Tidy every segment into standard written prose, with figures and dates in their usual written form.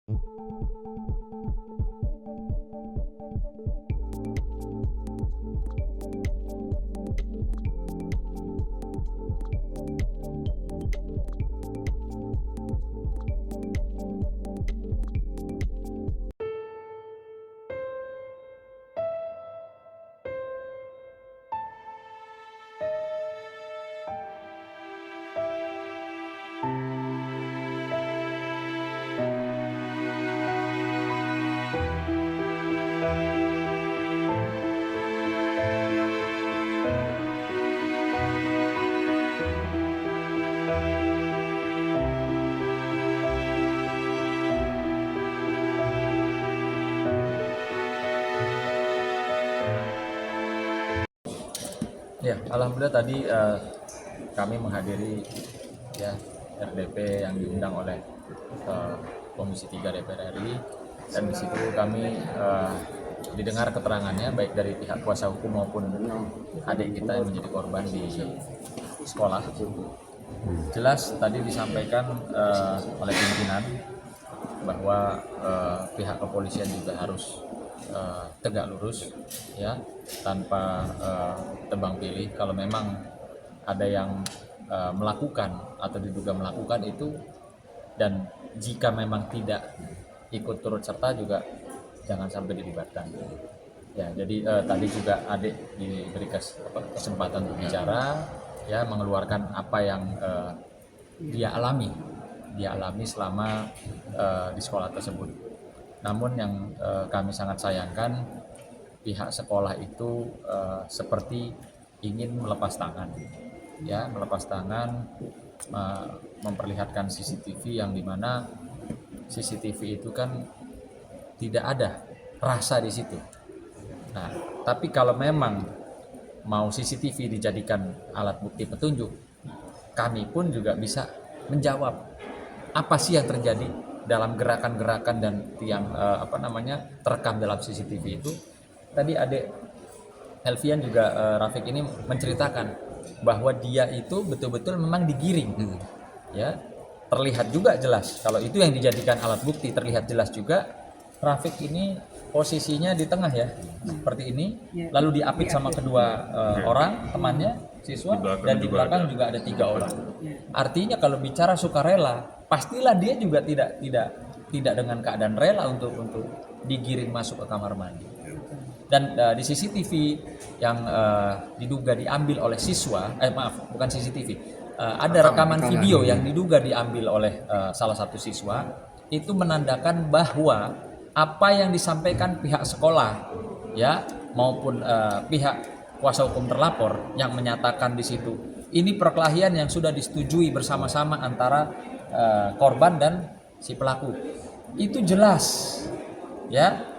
Ya, alhamdulillah tadi kami menghadiri ya RDP yang diundang oleh Komisi 3 DPR RI, dan di situ kami didengar keterangannya baik dari pihak kuasa hukum maupun adik kita yang menjadi korban di sekolah. Jelas tadi disampaikan oleh pimpinan bahwa pihak kepolisian juga harus tegak lurus ya, tanpa tebang pilih. Kalau memang ada yang melakukan atau diduga melakukan itu, dan jika memang tidak ikut turut serta juga jangan sampai dilibatkan ya. Jadi tadi juga adik diberi kesempatan untuk bicara ya, mengeluarkan apa yang dia alami selama di sekolah tersebut. Namun yang kami sangat sayangkan, pihak sekolah itu seperti ingin melepas tangan, ya, memperlihatkan CCTV yang dimana CCTV itu kan tidak ada rasa di situ. Nah, tapi kalau memang mau CCTV dijadikan alat bukti petunjuk, kami pun juga bisa menjawab apa sih yang terjadi dalam gerakan-gerakan dan yang terekam dalam CCTV itu. Tadi adik Elvian juga Rafiq ini menceritakan bahwa dia itu betul-betul memang digiring, ya, terlihat juga jelas kalau itu yang dijadikan alat bukti. Terlihat jelas juga Rafiq ini posisinya di tengah ya, seperti ini, lalu diapit sama kedua orang temannya siswa, dan di belakang juga ada 3 orang. Artinya kalau bicara sukarela, pastilah dia juga tidak dengan keadaan rela untuk digiring masuk ke kamar mandi. Dan di CCTV yang diduga diambil oleh siswa, bukan CCTV, ada rekaman video yang diduga diambil oleh salah satu siswa, itu menandakan bahwa apa yang disampaikan pihak sekolah ya maupun pihak kuasa hukum terlapor yang menyatakan di situ ini perkelahian yang sudah disetujui bersama-sama antara korban dan si pelaku, itu jelas ya.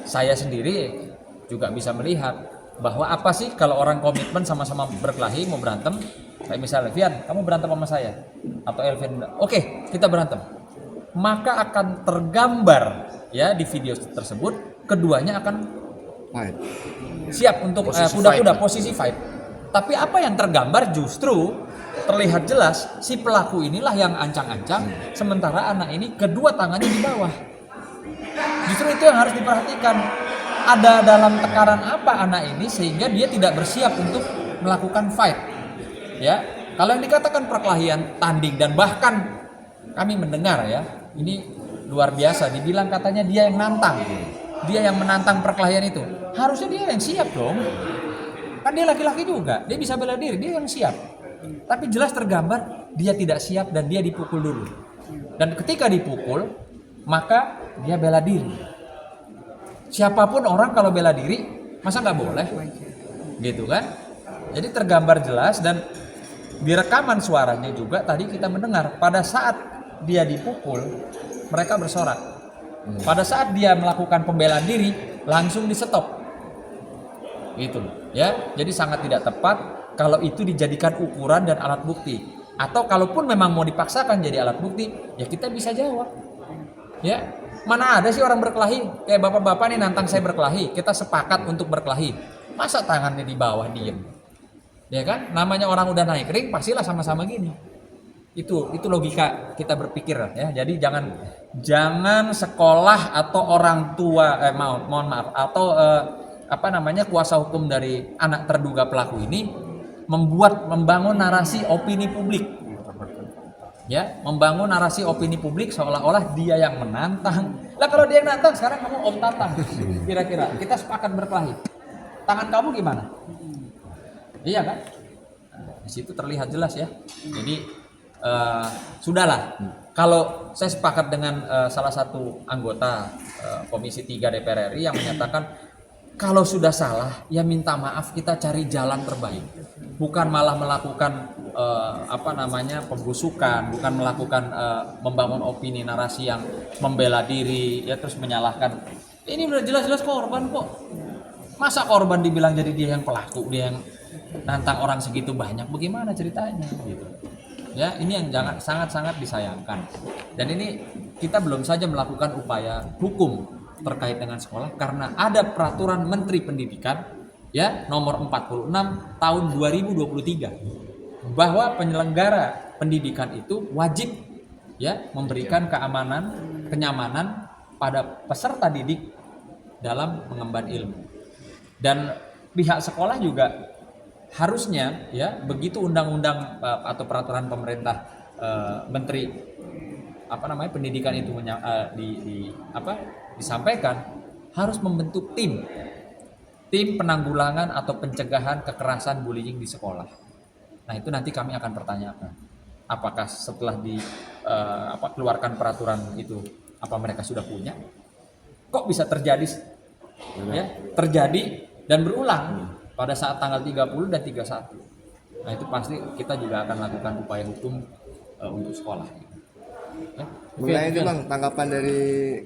Saya sendiri juga bisa melihat bahwa apa sih kalau orang komitmen sama-sama berkelahi mau berantem, kayak misalnya Elvian, kamu berantem sama saya, atau Elvian oke, kita berantem, maka akan tergambar ya di video tersebut keduanya akan siap untuk kuda-kuda posisi fight. Tapi apa yang tergambar justru terlihat jelas si pelaku inilah yang ancang-ancang, sementara anak ini kedua tangannya di bawah. Justru itu yang harus diperhatikan. Ada dalam tekanan apa anak ini sehingga dia tidak bersiap untuk melakukan fight. Ya, kalau yang dikatakan perkelahian tanding, dan bahkan kami mendengar ya, ini luar biasa, dibilang katanya dia yang nantang. Dia yang menantang perkelahian itu. Harusnya dia yang siap dong. Kan dia laki-laki juga, dia bisa bela diri, dia yang siap. Tapi jelas tergambar dia tidak siap dan dia dipukul dulu. Dan ketika dipukul, maka dia bela diri. Siapapun orang kalau bela diri, masa nggak boleh? Gitu kan? Jadi tergambar jelas, dan di rekaman suaranya juga tadi kita mendengar pada saat dia dipukul, mereka bersorak. Pada saat dia melakukan pembelaan diri, langsung di-stop. Gitu ya. Jadi sangat tidak tepat kalau itu dijadikan ukuran dan alat bukti. Atau kalaupun memang mau dipaksakan jadi alat bukti, ya kita bisa jawab. Ya, mana ada sih orang berkelahi kayak bapak-bapak nih nantang saya berkelahi, kita sepakat untuk berkelahi, masa tangannya di bawah diem, ya kan? Namanya orang udah naik ring pastilah sama-sama gini, Itu logika kita berpikir ya. Jadi jangan sekolah atau orang tua mohon maaf atau kuasa hukum dari anak terduga pelaku ini membangun narasi opini publik. Ya, membangun narasi opini publik seolah-olah dia yang menantang. Lah kalau dia yang nantang, sekarang kamu om tantang. Kira-kira kita sepakat berkelahi. Tangan kamu gimana? Iya kan? Nah, di situ terlihat jelas ya. Jadi sudahlah. Kalau saya sepakat dengan salah satu anggota Komisi 3 DPR RI yang menyatakan kalau sudah salah ya minta maaf, kita cari jalan terbaik. Bukan malah melakukan pembusukan, bukan melakukan membangun opini narasi yang membela diri ya terus menyalahkan. Ini udah jelas-jelas korban kok. Masa korban dibilang jadi dia yang pelaku, dia yang nantang orang segitu banyak, bagaimana ceritanya gitu. Ya, ini yang sangat-sangat disayangkan. Dan ini kita belum saja melakukan upaya hukum terkait dengan sekolah karena ada peraturan Menteri Pendidikan ya nomor 46 tahun 2023 bahwa penyelenggara pendidikan itu wajib ya memberikan keamanan, kenyamanan pada peserta didik dalam mengemban ilmu. Dan pihak sekolah juga harusnya ya begitu undang-undang atau peraturan pemerintah Menteri pendidikan itu disampaikan, harus membentuk tim penanggulangan atau pencegahan kekerasan bullying di sekolah. Nah itu nanti kami akan pertanyakan apakah setelah keluarkan peraturan itu apa mereka sudah punya, kok bisa terjadi dan berulang pada saat tanggal 30 dan 31. Nah itu pasti kita juga akan lakukan upaya hukum untuk sekolah. Ya. Mengenai itu Bang, tanggapan dari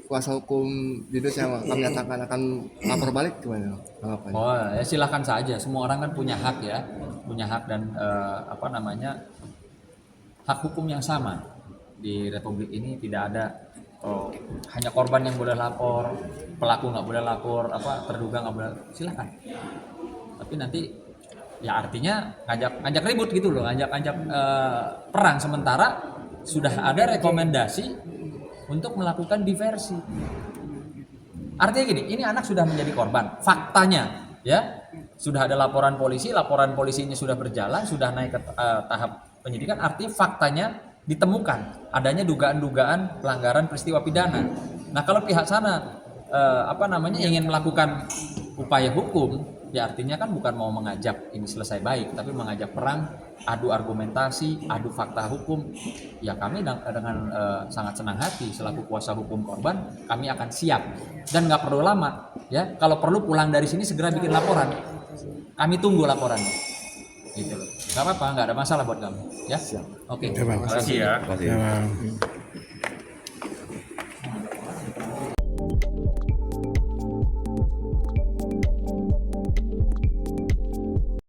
kuasa hukum Dinas yang kami nyatakan akan lapor balik gimana tanggapannya? Oh ya silahkan saja, semua orang kan punya hak ya, punya hak dan hak hukum yang sama di Republik ini. Tidak ada hanya korban yang boleh lapor, pelaku nggak boleh lapor, terduga nggak boleh, silahkan. Tapi nanti ya artinya ngajak ribut gitu loh, ngajak perang, sementara sudah ada rekomendasi untuk melakukan diversi. Artinya gini, ini anak sudah menjadi korban, faktanya ya sudah ada laporan polisinya sudah berjalan, sudah naik ke tahap penyidikan, artinya faktanya ditemukan adanya dugaan-dugaan pelanggaran peristiwa pidana. Nah kalau pihak sana ingin melakukan upaya hukum, ya artinya kan bukan mau mengajak ini selesai baik, tapi mengajak perang, adu argumentasi, adu fakta hukum. Ya kami dengan sangat senang hati selaku kuasa hukum korban, kami akan siap dan nggak perlu lama. Ya kalau perlu pulang dari sini segera bikin laporan. Kami tunggu laporannya. Gitu loh. Nggak apa-apa, nggak ada masalah buat kami. Ya. Siap. Oke. Terima kasih ya. Terima kasih.